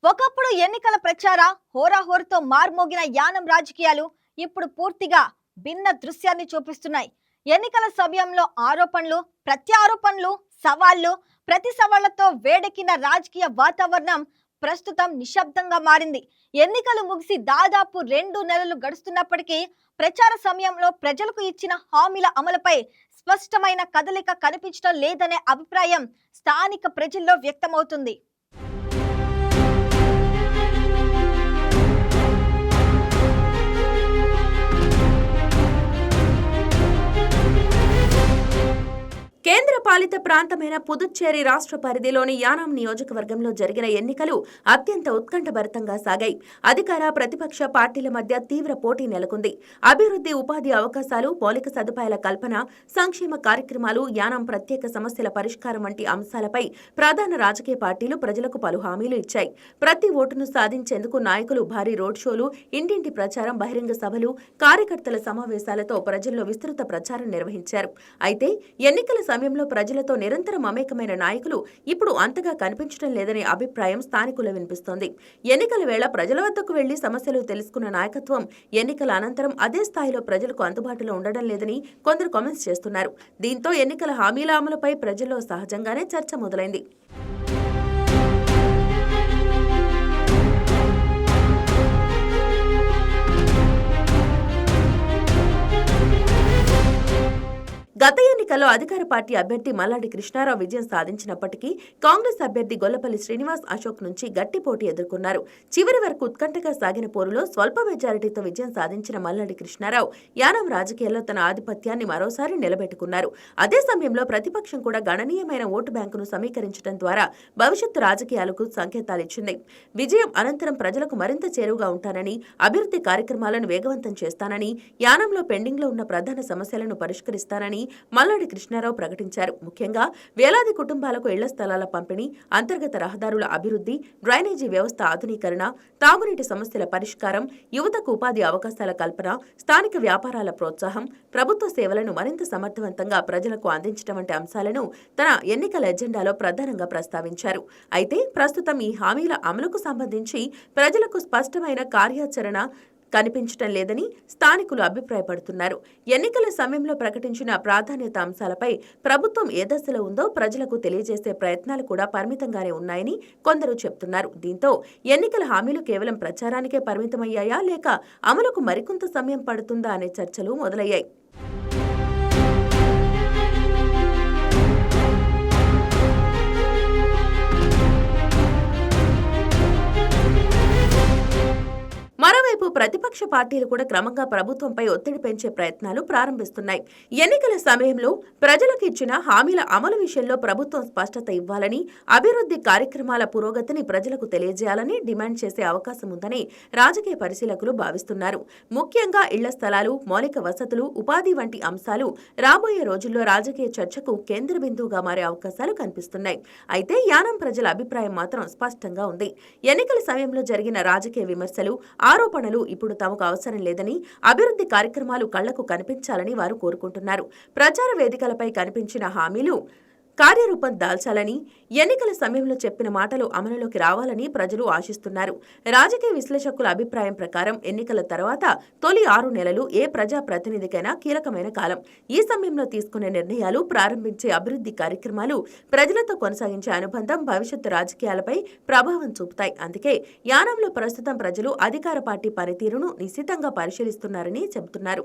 ఒకప్పుడు ఎన్నికల ప్రచార హోరాహోరుతో మార్మోగిన యానం రాజకీయాలు ఇప్పుడు పూర్తిగా భిన్న దృశ్యాన్ని చూపిస్తున్నాయి. ఎన్నికల సమయంలో ఆరోపణలు, ప్రత్యారోపణలు, సవాళ్లు, ప్రతి సవాళ్లతో వేడెక్కిన రాజకీయ వాతావరణం ప్రస్తుతం నిశ్శబ్దంగా మారింది. ఎన్నికలు ముగిసి దాదాపు 2 నెలలు గడుస్తున్నప్పటికీ ప్రచార సమయంలో ప్రజలకు ఇచ్చిన హామీల అమలుపై స్పష్టమైన కదలిక కనిపించడం లేదనే అభిప్రాయం స్థానిక ప్రజల్లో వ్యక్తమవుతుంది. కేంద్రపాలిత ప్రాంతమైన పుదుచ్చేరి రాష్ట్ర పరిధిలోని యానాం నియోజకవర్గంలో జరిగిన ఎన్నికలు అత్యంత ఉత్కంఠభరితంగా సాగాయి. అధికార ప్రతిపక్ష పార్టీల మధ్య తీవ్ర పోటీ నెలకొంది. అభివృద్ధి, ఉపాధి అవకాశాలు, మౌలిక సదుపాయాల కల్పన, సంక్షేమ కార్యక్రమాలు, యానాం ప్రత్యేక సమస్యల పరిష్కారం వంటి అంశాలపై ప్రధాన రాజకీయ పార్టీలు ప్రజలకు పలు హామీలు ఇచ్చాయి. ప్రతి ఓటును సాధించేందుకు నాయకులు భారీ రోడ్ షోలు, ఇంటింటి ప్రచారం, బహిరంగ సభలు, కార్యకర్తల సమావేశాలతో ప్రజల్లో విస్తృత ప్రచారం నిర్వహించారు. అయితే ఎన్నికల సమయంలో ప్రజలతో నిరంతరం మమేకమైన నాయకులు ఇప్పుడు అంతగా కనిపించడం లేదనే అభిప్రాయం స్థానికులు వినిపిస్తోంది. ఎన్నికల వేళ ప్రజల వద్దకు వెళ్లి సమస్యలు తెలుసుకున్న నాయకత్వం ఎన్నికల అనంతరం అదే స్థాయిలో ప్రజలకు అందుబాటులో ఉండడం లేదని కొందరు కామెంట్స్ చేస్తున్నారు. దీంతో ఎన్నికల హామీల అమలుపై ప్రజల్లో సహజంగానే చర్చ మొదలైంది. గత ఎన్నికల్లో అధికార పార్టీ అభ్యర్థి మల్లాడి కృష్ణారావు విజయం సాధించినప్పటికీ కాంగ్రెస్ అభ్యర్థి గొల్లపల్లి శ్రీనివాస్ అశోక్ నుంచి గట్టి పోటీ ఎదుర్కొన్నారు. చివరి వరకు ఉత్కంఠగా సాగిన పోరులో స్వల్ప మెజారిటీతో విజయం సాధించిన మల్లాడి కృష్ణారావు యానాం రాజకీయాల్లో తన ఆధిపత్యాన్ని మరోసారి నిలబెట్టుకున్నారు. అదే సమయంలో ప్రతిపక్షం కూడా గణనీయమైన ఓటు బ్యాంకును సమీకరించడం ద్వారా భవిష్యత్తు రాజకీయాలకు సంకేతాలిచ్చింది. విజయం అనంతరం ప్రజలకు మరింత చేరువుగా ఉంటానని, అభివృద్ధి కార్యక్రమాలను వేగవంతం చేస్తానని, యానాంలో పెండింగ్లో ఉన్న ప్రధాన సమస్యలను పరిష్కరిస్తానని మల్లాడి కృష్ణారావు ప్రకటించారు. ముఖ్యంగా వేలాది కుటుంబాలకు ఇళ్ల స్థలాల పంపిణీ, అంతర్గత రహదారుల అభివృద్ధి, డ్రైనేజీ వ్యవస్థ ఆధునీకరణ, తాగునీటి సమస్యల పరిష్కారం, యువతకు ఉపాధి అవకాశాల కల్పన, స్థానిక వ్యాపారాల ప్రోత్సాహం, ప్రభుత్వ సేవలను మరింత సమర్థవంతంగా ప్రజలకు అందించడం వంటి అంశాలను తన ఎన్నికల ఎజెండాలో ప్రధానంగా ప్రస్తావించారు. అయితే ప్రస్తుతం ఈ హామీల అమలుకు సంబంధించి ప్రజలకు స్పష్టమైన కార్యాచరణ కనిపించటం లేదని స్థానికులు అభిప్రాయపడుతున్నారు. ఎన్నికల సమయంలో ప్రకటించిన ప్రాధాన్యత అంశాలపై ప్రభుత్వం ఏ దశలో ఉందో ప్రజలకు తెలియజేసే ప్రయత్నాలు కూడా పరిమితంగానే ఉన్నాయని కొందరు చెబుతున్నారు. దీంతో ఎన్నికల హామీలు కేవలం ప్రచారానికే పరిమితమయ్యాయా లేక అమలుకు మరికొంత సమయం పడుతుందా అనే చర్చలు మొదలయ్యాయి. మరోవైపు ప్రతిపక్ష పార్టీలు కూడా క్రమంగా ప్రభుత్వంపై ఒత్తిడి పెంచే ప్రయత్నాలు ప్రారంభిస్తున్నాయి. ఎన్నికల సమయంలో ప్రజలకు ఇచ్చిన హామీల అమలు విషయంలో ప్రభుత్వం స్పష్టత ఇవ్వాలని, అభివృద్ధి కార్యక్రమాల పురోగతిని ప్రజలకు తెలియజేయాలని డిమాండ్ చేసే అవకాశం ఉందని రాజకీయ పరిశీలకులు భావిస్తున్నారు. ముఖ్యంగా ఇళ్ల స్థలాలు, మౌలిక వసతులు, ఉపాధి వంటి అంశాలు రాబోయే రోజుల్లో రాజకీయ చర్చకు కేంద్ర బిందువుగా మారే అవకాశాలు కనిపిస్తున్నాయి. అయితే యానాం ప్రజల అభిప్రాయం మాత్రం స్పష్టంగా ఉంది. ఎన్నికల సమయంలో జరిగిన రాజకీయ విమర్శలు, ఆరోపణలు ఇప్పుడు తమకు అవసరం లేదని, అభివృద్ధి కార్యక్రమాలు కళ్లకు కనిపించాలని వారు కోరుకుంటున్నారు. ప్రచార వేదికలపై కనిపించిన హామీలు కార్యరూపం దాల్చాలని, ఎన్నికల సమయంలో చెప్పిన మాటలు అమలులోకి రావాలని ప్రజలు ఆశిస్తున్నారు. రాజకీయ విశ్లేషకుల అభిప్రాయం ప్రకారం ఎన్నికల తర్వాత తొలి 6 నెలలు ఏ ప్రజా ప్రతినిధికైనా కీలకమైన కాలం. ఈ సమయంలో తీసుకునే నిర్ణయాలు, ప్రారంభించే అభివృద్ధి కార్యక్రమాలు, ప్రజలతో కొనసాగించే అనుబంధం భవిష్యత్తు రాజకీయాలపై ప్రభావం చూపుతాయి. అందుకే యానాంలో ప్రస్తుతం ప్రజలు అధికార పార్టీ పనితీరును నిశితంగా పరిశీలిస్తున్నారని చెబుతున్నారు.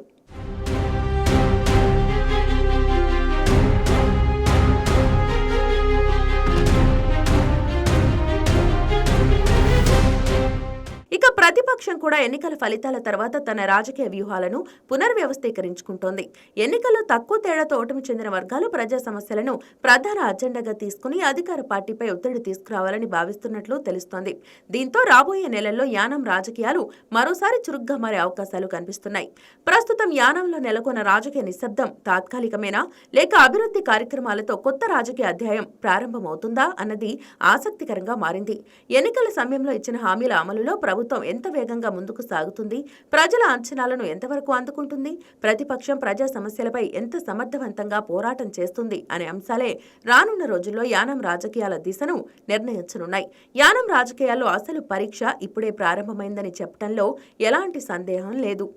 ఇక ప్రతిపక్షం కూడా ఎన్నికల ఫలితాల తర్వాత తన రాజకీయ వ్యూహాలను పునర్వ్యవస్థీకరించుకుంటోంది. ఎన్నికల్లో తక్కువ తేడాతో ఓటమి చెందిన వర్గాలు ప్రజా సమస్యలను ప్రధాన అజెండాగా తీసుకుని అధికార పార్టీపై ఒత్తిడి తీసుకురావాలని భావిస్తున్నట్లు తెలుస్తోంది. దీంతో రాబోయే నెలల్లో యానాం రాజకీయాలు మరోసారి చురుగ్గా మారే అవకాశాలు కనిపిస్తున్నాయి. ప్రస్తుతం యానాంలో నెలకొన్న రాజకీయ నిశ్శబ్దం తాత్కాలికమేనా లేక అభివృద్ధి కార్యక్రమాలతో కొత్త రాజకీయ అధ్యాయం ప్రారంభమవుతుందా అన్నది ఆసక్తికరంగా మారింది. ఎన్నికల సమయంలో ఇచ్చిన హామీల అమలులో ప్రభుత్వం ఎంత వేగంగా ముందుకు సాగుతుంది, ప్రజల అంచనాలను ఎంతవరకు అందుకుంటుంది, ప్రతిపక్షం ప్రజా సమస్యలపై ఎంత సమర్థవంతంగా పోరాటం చేస్తుంది అనే అంశాలే రానున్న రోజుల్లో యానాం రాజకీయాల దిశను నిర్ణయించనున్నాయి. యానాం రాజకీయాల్లో అసలు పరీక్ష ఇప్పుడే ప్రారంభమైందని చెప్పడంలో ఎలాంటి సందేహం లేదు.